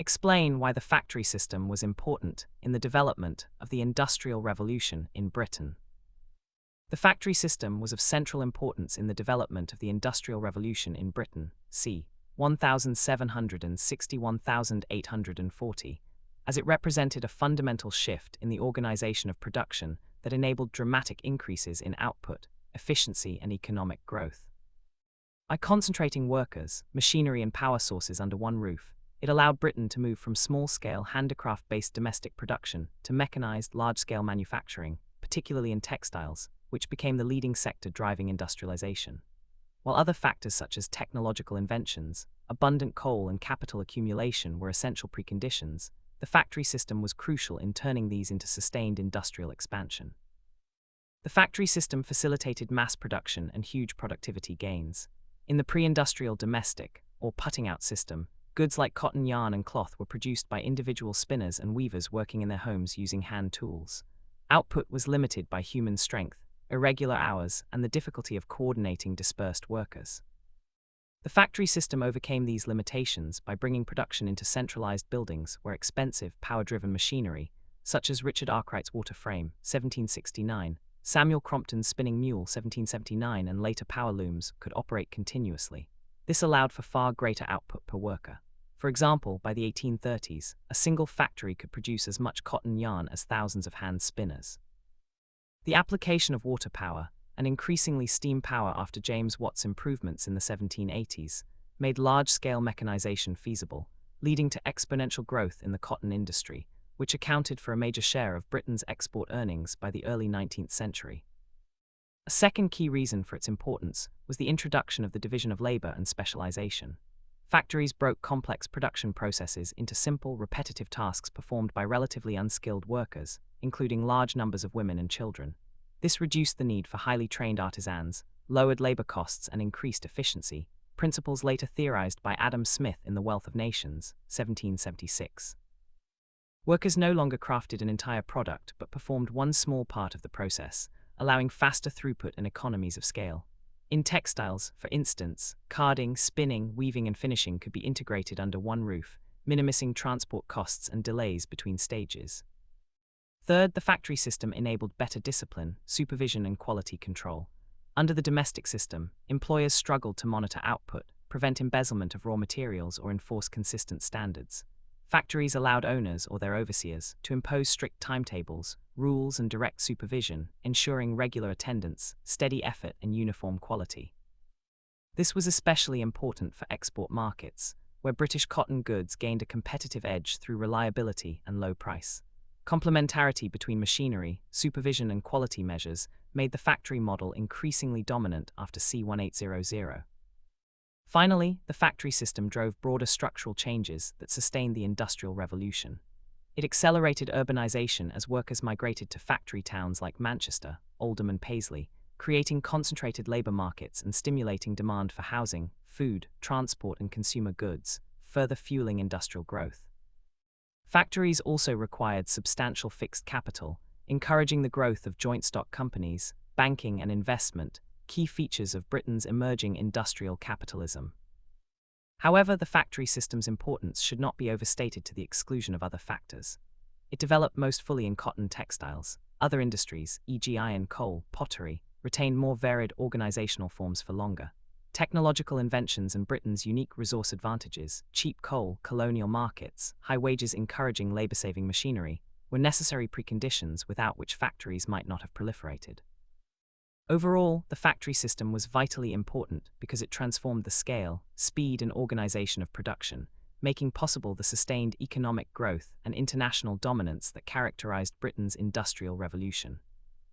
Explain why the factory system was important in the development of the Industrial Revolution in Britain. The factory system was of central importance in the development of the Industrial Revolution in Britain, c. 1760–1840, as it represented a fundamental shift in the organization of production that enabled dramatic increases in output, efficiency, and economic growth. By concentrating workers, machinery, and power sources under one roof, it allowed Britain to move from small-scale handicraft-based domestic production to mechanized, large-scale manufacturing, particularly in textiles, which became the leading sector driving industrialization. While other factors such as technological inventions, abundant coal, and capital accumulation were essential preconditions, the factory system was crucial in turning these into sustained industrial expansion. The factory system facilitated mass production and huge productivity gains. In the pre-industrial domestic, or putting-out system, goods like cotton, yarn, and cloth were produced by individual spinners and weavers working in their homes using hand tools. Output was limited by human strength, irregular hours, and the difficulty of coordinating dispersed workers. The factory system overcame these limitations by bringing production into centralized buildings where expensive, power-driven machinery, such as Richard Arkwright's water frame, 1769, Samuel Crompton's spinning mule, 1779, and later power looms, could operate continuously. This allowed for far greater output per worker. For example, by the 1830s, a single factory could produce as much cotton yarn as thousands of hand spinners. The application of water power, and increasingly steam power after James Watt's improvements in the 1780s, made large-scale mechanization feasible, leading to exponential growth in the cotton industry, which accounted for a major share of Britain's export earnings by the early 19th century. A second key reason for its importance was the introduction of the division of labor and specialization. Factories broke complex production processes into simple, repetitive tasks performed by relatively unskilled workers, including large numbers of women and children. This reduced the need for highly trained artisans, lowered labor costs, and increased efficiency, principles later theorized by Adam Smith in The Wealth of Nations, 1776. Workers no longer crafted an entire product but performed one small part of the process, allowing faster throughput and economies of scale. In textiles, for instance, carding, spinning, weaving, and finishing could be integrated under one roof, minimizing transport costs and delays between stages. Third, the factory system enabled better discipline, supervision, and quality control. Under the domestic system, employers struggled to monitor output, prevent embezzlement of raw materials, or enforce consistent standards. Factories allowed owners or their overseers to impose strict timetables, rules, and direct supervision, ensuring regular attendance, steady effort, and uniform quality. This was especially important for export markets, where British cotton goods gained a competitive edge through reliability and low price. Complementarity between machinery, supervision, and quality measures made the factory model increasingly dominant after C1800. Finally, the factory system drove broader structural changes that sustained the Industrial Revolution. It accelerated urbanization as workers migrated to factory towns like Manchester, Oldham, and Paisley, creating concentrated labor markets and stimulating demand for housing, food, transport, and consumer goods, further fueling industrial growth. Factories also required substantial fixed capital, encouraging the growth of joint stock companies, banking, and investment, key features of Britain's emerging industrial capitalism. However, the factory system's importance should not be overstated to the exclusion of other factors. It developed most fully in cotton textiles. Other industries, e.g. iron, coal, pottery, retained more varied organizational forms for longer. Technological inventions and Britain's unique resource advantages, cheap coal, colonial markets, high wages encouraging labor-saving machinery, were necessary preconditions without which factories might not have proliferated. Overall, the factory system was vitally important because it transformed the scale, speed, and organization of production, making possible the sustained economic growth and international dominance that characterized Britain's Industrial Revolution.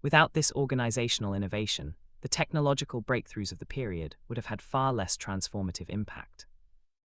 Without this organizational innovation, the technological breakthroughs of the period would have had far less transformative impact.